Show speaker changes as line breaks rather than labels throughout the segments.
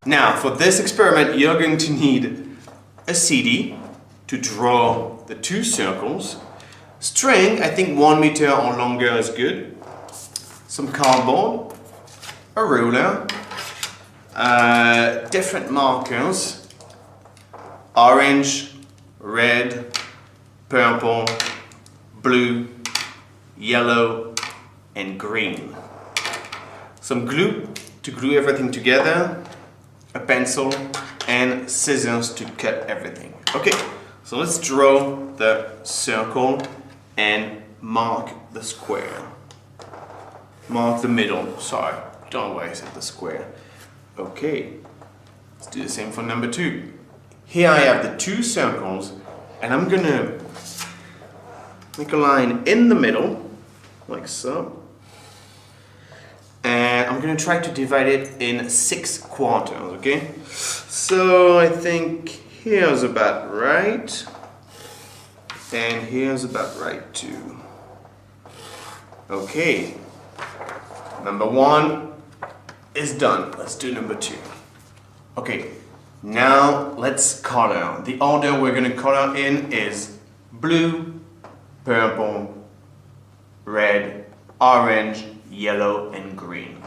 Now, for this experiment, you're going to need a CD to draw the two circles. String, I think 1 meter or longer is good. Some cardboard, a ruler, different markers, orange, red, purple, blue, yellow, and green. Some glue to glue everything together, a pencil, and scissors to cut everything. Okay, so let's draw the circle and mark the square. Mark the middle, sorry, don't know why I said the square. Okay, let's do the same for number 2. Here I have the two circles, and I'm gonna make a line in the middle, like so. And I'm gonna try to divide it in 6 quarters, okay? So I think here's about right. And here's about right too. Okay. Number 1 is done. Let's do number 2. Okay, now let's color. The order we're gonna color in is blue, purple, red, orange, yellow, and green.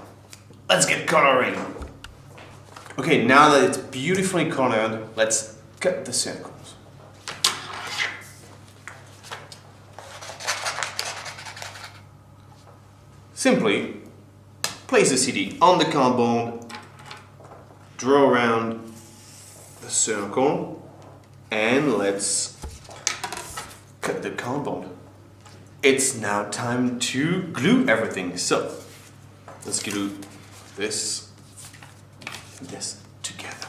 Let's get coloring. Okay, now that it's beautifully colored, let's cut the circles. Simply place the CD on the cardboard, draw around the circle, and let's cut the cardboard. It's now time to glue everything. So let's glue this together.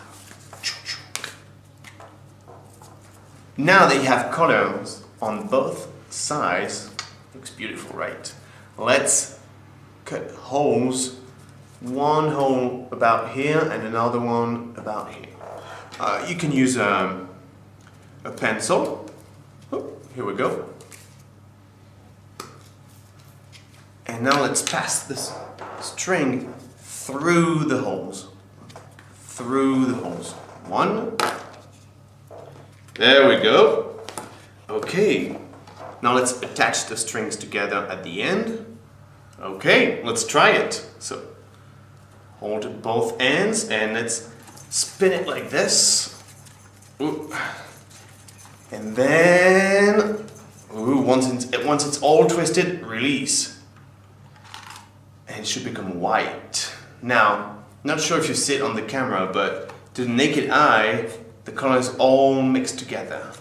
Now that you have colors on both sides, looks beautiful, right? Let's cut holes. One hole about here and another one about here. You can use a pencil. Oh, here we go. And now let's pass this string through the holes. Through the holes. 1. There we go. Okay. Now let's attach the strings together at the end. Okay, let's try it. So hold both ends and let's spin it like this. Ooh. And then once it's all twisted, release. And it should become white. Now, not sure if you see it on the camera, but to the naked eye, the colors all mixed together.